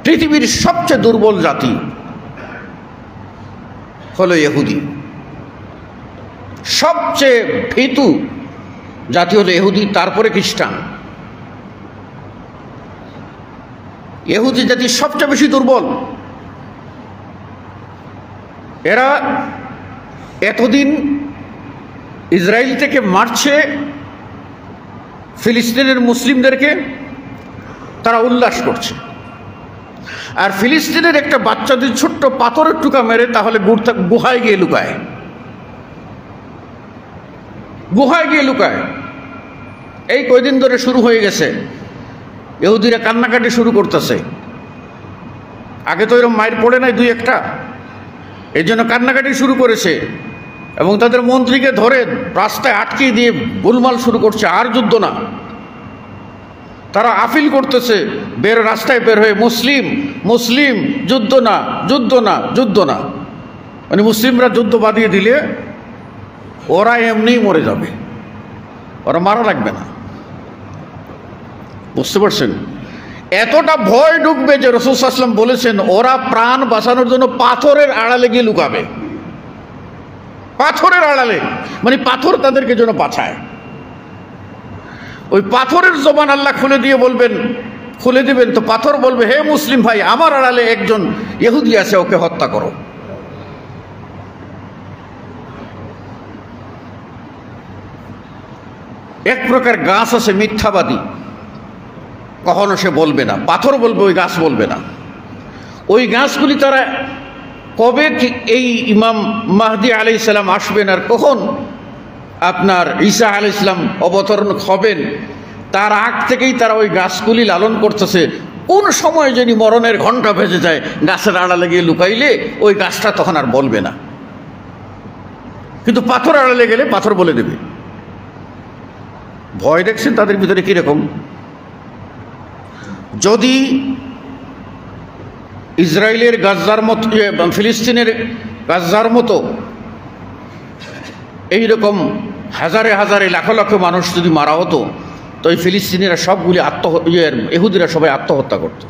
পৃথিবীর সবচেয়ে দুর্বল জাতি হলো ইহুদি। সবচেয়ে ভীতু জাতি হলো ইহুদি, তারপরে খ্রিস্টান। ইহুদি জাতি সবচেয়ে বেশি দুর্বল। এরা এতদিন ইসরায়েল থেকে মারছে ফিলিস্তিনের মুসলিমদেরকে, তারা উল্লাস করছে। আর ফিলিস্তিনের একটা বাচ্চাদের ছোট্ট পাথরের টুকা মেরে তাহলে গুহায় গিয়ে লুকায়, গুহায় গিয়ে লুকায়। এই কয়দিন ধরে শুরু হয়ে গেছে, ইহুদিরা কান্নাকাটি শুরু করতেছে। আগে তো এরকম মায়ের পড়ে নাই দুই একটা, এই জন্য কান্নাকাটি শুরু করেছে এবং তাদের মন্ত্রীকে ধরে রাস্তায় আটকে দিয়ে গোলমাল শুরু করছে। আর যুদ্ধ না, তারা আপিল করতেছে রাস্তায় বের হয়ে, মুসলিম মুসলিম, যুদ্ধ না, যুদ্ধ না, যুদ্ধ না। মানে মুসলিমরা যুদ্ধ বাঁধিয়ে দিলে ওরা এমনিই মরে যাবে, ওরা মারা লাগবে না। বুঝতে পারছেন? এতটা ভয় ঢুকবে যে রাসূল সাল্লাল্লাহু আলাইহি ওয়াসাল্লাম বলেছেন ওরা প্রাণ বাঁচানোর জন্য পাথরের আড়ালে গিয়ে লুকাবে। পাথরের আড়ালে, মানে পাথর তাদেরকে যেন বাঁচায়। ওই পাথরের জবান আল্লাহ খুলে দিবেন, তো পাথর বলবে, হে মুসলিম ভাই, আমার আড়ালে একজন ইহুদি আছে, ওকে হত্যা করো। এক প্রকার গাছ আছে মিথ্যাবাদী, কখনো সে বলবে না, পাথর বলবে, ওই গাছ বলবে না। ওই গাছগুলি তারা কবে এই ইমাম মাহদী আলাইহিস সালাম আসবেন আর কখন আপনার ঈসা আলাইহিস সালাম অবতরণ হবেন, তার আগ থেকেই তারা ওই গাছগুলি লালন করতেছে। কোন সময় যদি মরণের ঘণ্টা ভেজে যায়, গাছের আড়ালে গিয়ে লুকাইলে ওই গাছটা তখন আর বলবে না, কিন্তু পাথর আড়ালে গেলে পাথর বলে দেবে। ভয় দেখছেন তাদের ভিতরে কিরকম? যদি ইসরায়েলের গাজ্জার মতো, ফিলিস্তিনের গাজ্জার মতো এইরকম হাজারে হাজারে লাখ লাখ মানুষ যদি মারা হতো, তো এই ফিলিস্তিনিরা সবগুলি ইহুদিরা সবাই আত্মহত্যা করত,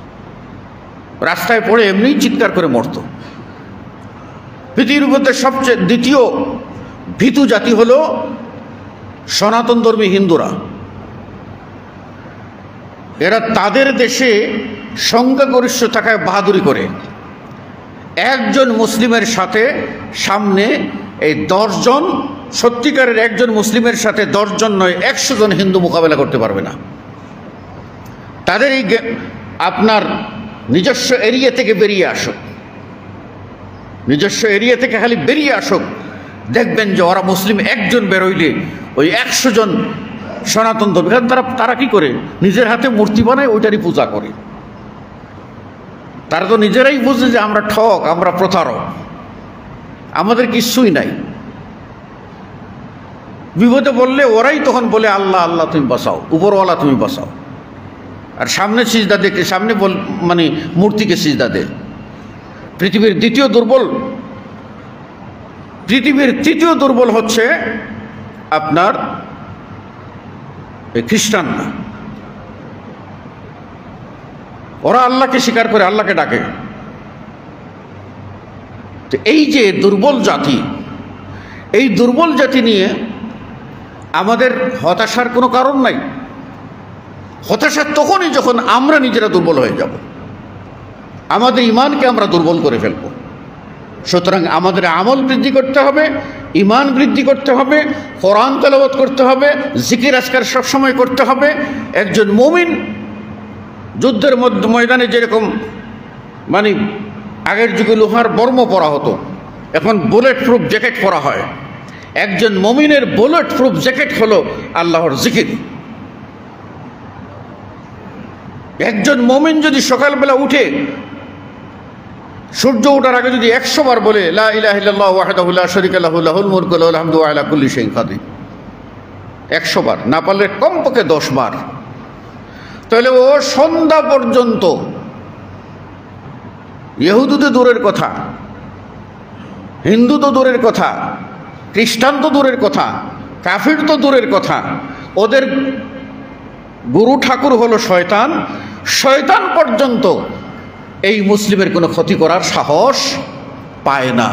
রাস্তায় পড়ে এমনিই চিৎকার করে মরত। পৃথিবীর মধ্যে সবচেয়ে দ্বিতীয় ভীতু জাতি হলো সনাতন ধর্মী হিন্দুরা। এরা তাদের দেশে সংখ্যাগরিষ্ঠ থাকায় বাহাদুরি করে। একজন মুসলিমের সাথে সামনে এই 10 জন, সত্যিকারের একজন মুসলিমের সাথে 10 জন নয়, 100 জন হিন্দু মোকাবেলা করতে পারবে না। তাদের এই আপনার নিজস্ব এরিয়া থেকে বেরিয়ে আসুক, নিজস্ব এরিয়া থেকে খালি বেরিয়ে আসুক, দেখবেন যে ওরা মুসলিম একজন বেরোইলে ওই 100 জন সনাতন ধর্মী। তারা কি করে? নিজের হাতে মূর্তি বানায়, ওইটারই পূজা করে। তারা তো নিজেরাই বুঝে যে আমরা ঠক, আমরা প্রতারক, আমাদের কিছুই নাই। বিপদে বললে ওরাই তখন বলে, আল্লাহ আল্লাহ তুমি বাঁচাও, উপরওয়ালা তুমি বাঁচাও। আর সামনে সিজদা দেখে, সামনে মানে মূর্তিকে সিজদা দে। পৃথিবীর তৃতীয় দুর্বল হচ্ছে আপনার খ্রিস্টানরা। ওরা আল্লাহকে স্বীকার করে, আল্লাহকে ডাকে। তো এই যে দুর্বল জাতি, এই দুর্বল জাতি নিয়ে আমাদের হতাশার কোনো কারণ নাই। হতাশা তখনই যখন আমরা নিজেরা দুর্বল হয়ে যাব, আমাদের ঈমানকে আমরা দুর্বল করে ফেলব। সুতরাং আমাদের আমল বৃদ্ধি করতে হবে, ঈমান বৃদ্ধি করতে হবে, কোরআন তেলাওয়াত করতে হবে, জিকির আজকার সবসময় করতে হবে। একজন মুমিন যুদ্ধের ময়দানে যেরকম মানে আগের যুগে লোহার বর্ম পরা হতো, এখন বুলেট প্রুফ জ্যাকেট পরা হয়। একজন মুমিনের বুলেট প্রুফ জ্যাকেট হলো আল্লাহর জিকির। একজন মুমিন যদি সকালবেলা উঠে সূর্য ওঠার আগে যদি 100 বার বলে, লা ইলাহা ইল্লাল্লাহু ওয়াহদাহু লা শারীকা লাহু লাহুল মুলকু ওয়া লাহুল হামদু ওয়া আলা কুল্লি শাইইন কাদির, 100 বার, না পারলে কমপক্ষে 10 বার, তাহলে ও সন্ধ্যা পর্যন্ত, ইহুদি তো দূরের কথা, হিন্দু তো দূরের কথা, খ্রিস্টান তো দূরের কথা, কাফির তো দূরের কথা, ওদের গুরু ঠাকুর হলো শয়তান। শয়তান পর্যন্ত এই মুসলিমের কোনো ক্ষতি করার সাহস পায় না।